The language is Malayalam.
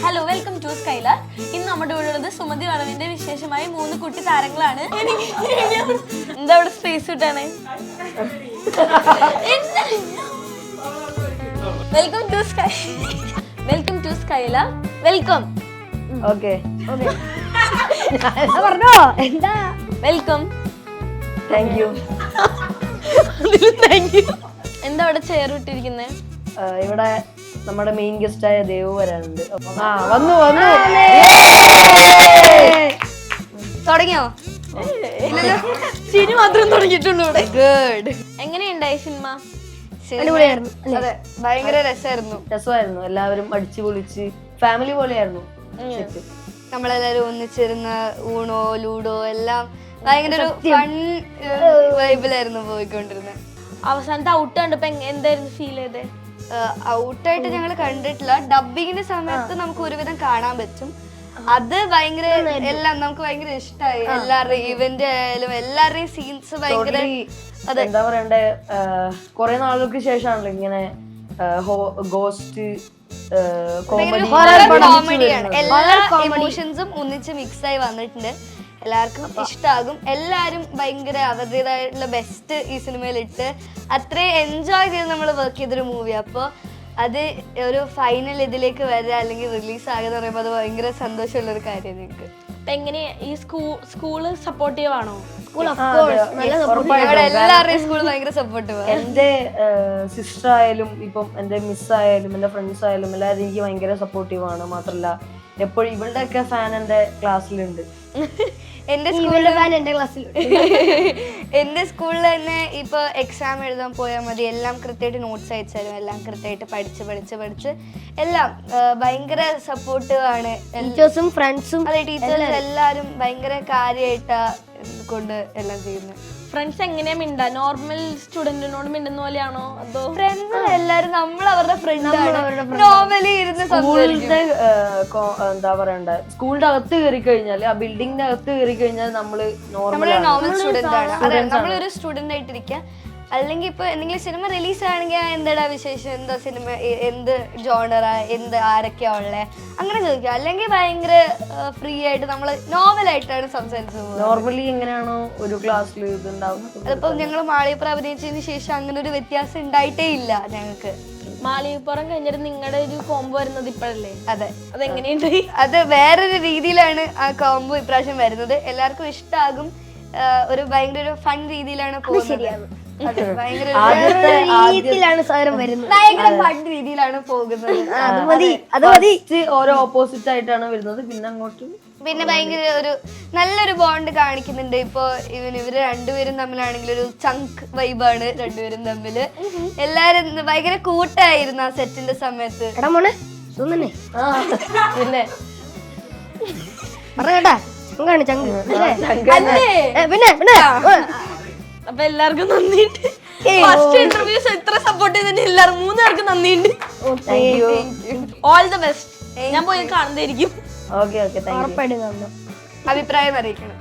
Hello welcome to Skylar. ഇന്ന് നമ്മുടെ കൂടെ ഉള്ളത് സുമതി വളവിന്റെ വിശേഷമായ 3 കുട്ടി താരങ്ങളാണ്. എന്താ ഇവിടെ സ്പേസ് കിട്ടാണ്? Welcome to Skylar. Welcome. Okay പറഞ്ഞോ. എന്താ വെൽക്കം. Thank you. എന്താ ഇവിടെ ചെയർ ഇട്ടിരിക്കുന്നത്? ഇവിടെ നമ്മുടെ മെയിൻ ഗസ്റ്റ് ആയ ദേവു വരാനുണ്ട്. വന്നു തുടങ്ങിയോ? സിനിമ മാത്രം തുടങ്ങിയിട്ടുള്ളൂ ഇവിടെ. ഗുഡ്. എങ്ങനെയുണ്ടായി സിനിമ? അതെ, ഭയങ്കര രസമായിരുന്നു. എല്ലാവരും അടിച്ചു പൊളിച്ച് ഫാമിലി പോലെയായിരുന്നു. നമ്മളെല്ലാരും ഒന്നിച്ചിരുന്ന ഊണോ ലൂഡോ എല്ലാം ഭയങ്കര ഒരു ഫൺ വൈബിലായിരുന്നു പോയിക്കൊണ്ടിരുന്നത്. അവസാനത്തെ ഔട്ട് കണ്ടപ്പോ എന്തായിരുന്നു ഫീൽ ചെയ്തേ? ഔട്ടായിട്ട് ഞങ്ങൾ കണ്ടിട്ടില്ല. ഡബിങ്ങിന്റെ സമയത്ത് നമുക്ക് ഒരുവിധം കാണാൻ പറ്റും. അത് ഭയങ്കര എല്ലാം നമുക്ക് ഭയങ്കര ഇഷ്ടമായി. എല്ലാവരുടെയും ഇവന്റ് ആയാലും എല്ലാവരുടെയും സീൻസ് ഭയങ്കര എന്താ പറയണ്ടേ, കൊറേ നാളുകൾക്ക് ശേഷമാണല്ലോ ഇങ്ങനെ ഗോസ്റ്റ് കോമഡിയാണ്. എല്ലാ ഇമോഷൻസും ഒന്നിച്ച് മിക്സ് ആയി വന്നിട്ടുണ്ട്. എല്ലാവർക്കും ഇഷ്ടമാകും. എല്ലാരും ഭയങ്കര അവരുടേതായിട്ടുള്ള ബെസ്റ്റ് ഈ സിനിമയിൽ ഇട്ട് അത്രയും എൻജോയ് ചെയ്ത് നമ്മൾ വർക്ക് ചെയ്തൊരു മൂവി. അപ്പോൾ അത് ഒരു ഫൈനൽ ഇതിലേക്ക് വരിക അല്ലെങ്കിൽ റിലീസ് ആകുക എന്ന് പറയുമ്പോൾ അത് ഭയങ്കര സന്തോഷമുള്ള ഒരു കാര്യമാണ് ഞങ്ങൾക്ക്. അപ്പൊ എങ്ങനെ ഈ സ്കൂള് സപ്പോർട്ടീവ് ആണോ? എല്ലാവരുടെയും സ്കൂൾ ഭയങ്കര സപ്പോർട്ടീവ്. എന്റെ സിസ്റ്റർ ആയാലും ഇപ്പം എന്റെ മിസ് ആയാലും എന്റെ ഫ്രണ്ട്സ് ആയാലും എല്ലാവരും എനിക്ക് ഭയങ്കര സപ്പോർട്ടീവ് ആണ്. മാത്രല്ല എപ്പോഴും ഇവളുടെ ഒക്കെ ഫാൻ എന്റെ ക്ലാസ്സിലുണ്ട്. എന്റെ സ്കൂളിൽ തന്നെ ഇപ്പൊ എക്സാം എഴുതാൻ പോയാൽ മതി, എല്ലാം കൃത്യമായിട്ട് നോട്ട്സ് അയച്ചാലും എല്ലാം കൃത്യമായിട്ട് പഠിച്ച് എല്ലാം ഭയങ്കര സപ്പോർട്ടീവ് ആണ്. ടീച്ചേഴ്സും ഫ്രണ്ട്സും. അതെ, ടീച്ചേഴ്സ് എല്ലാരും ഭയങ്കര കാര്യമായിട്ടാ കൊണ്ട് എല്ലാം ചെയ്യുന്നത്. ഫ്രണ്ട്സ് എങ്ങനെയാ മിണ്ടാ? നോർമൽ സ്റ്റുഡന്റിനോട് മിണ്ടുന്ന പോലെയാണോ അതോ? ഫ്രണ്ട്സ് എല്ലാരും നമ്മൾ അവരുടെ ഫ്രണ്ടാണ്. നോർമലി ഇരുന്ന് സ്കൂളിന്റെ എന്താ പറയണ്ട, സ്കൂളിന്റെ അകത്ത് കയറി കഴിഞ്ഞാൽ ആ ബിൽഡിങ്ങിന്റെ അകത്ത് കയറി കഴിഞ്ഞാൽ നമ്മള് നോർമൽ സ്റ്റുഡന്റ് ആണ്. അതെ, നമ്മളൊരു സ്റ്റുഡന്റ് ആയിട്ടിരിക്കുക. അല്ലെങ്കിൽ ഇപ്പൊ എന്തെങ്കിലും സിനിമ റിലീസ് ആണെങ്കിൽ എന്താ വിശേഷം, എന്താ സിനിമ, എന്ത് ജോണറാ, എന്ത് ആരൊക്കെയാ ഉള്ളേ, അങ്ങനെ ചോദിക്കുക. അല്ലെങ്കിൽ ഭയങ്കര ഫ്രീ ആയിട്ട് നമ്മള് നോർമലായിട്ടാണ് സംസാരിച്ചത്. നോർമലി എങ്ങനെയാണോ ഒരു ക്ലാസ്സിൽ ഇതുണ്ടാവുന്നത്. അതിപ്പോ ഞങ്ങൾ മാളികപ്പുറം അഭിനയിച്ചതിന് ശേഷം അങ്ങനെ ഒരു വ്യത്യാസം ഉണ്ടായിട്ടേ ഇല്ല ഞങ്ങൾക്ക്. മാളികപ്പുറം കഴിഞ്ഞിട്ട് നിങ്ങളുടെ ഒരു കോംബോ വരുന്നത് ഇപ്പോഴല്ലേ? അതെ. അതെങ്ങനെയുണ്ട്? അത് വേറൊരു രീതിയിലാണ് ആ കോംബോ ഇപ്രാവശ്യം വരുന്നത്. എല്ലാവർക്കും ഇഷ്ടമാകും. ഒരു ഭയങ്കര ഒരു ഫൺ രീതിയിലാണ് പോകുന്നത്. ഭയങ്കര ഫൺ രീതിയിലാണ് പോകുന്നത്. ഓരോ ഓപ്പോസിറ്റ് ആയിട്ടാണ് വരുന്നത്. പിന്നെ അങ്ങോട്ട് പിന്നെ ഭയങ്കര ഒരു നല്ലൊരു ബോണ്ട് കാണിക്കുന്നുണ്ട്. ഇപ്പൊ ഇവര് രണ്ടുപേരും തമ്മിലാണെങ്കിൽ ഒരു ചങ്ക് വൈബാണ് രണ്ടുപേരും തമ്മില്. എല്ലാരും ഭയങ്കര കൂട്ടായിരുന്നു ആ സെറ്റിന്റെ സമയത്ത്. പിന്നെ അപ്പൊ എല്ലാവർക്കും നന്ദിയുണ്ട്. ഫസ്റ്റ് ഇന്റർവ്യൂസ് ഇത്ര സപ്പോർട്ട് ചെയ്തതിന് എല്ലാവർക്കും 3 പേർക്കും നന്ദിയുണ്ട്. All the best. ഞാൻ പോയി കാണുന്നതായിരിക്കും. Okay thank you. അഭിപ്രായം അറിയിക്കണം.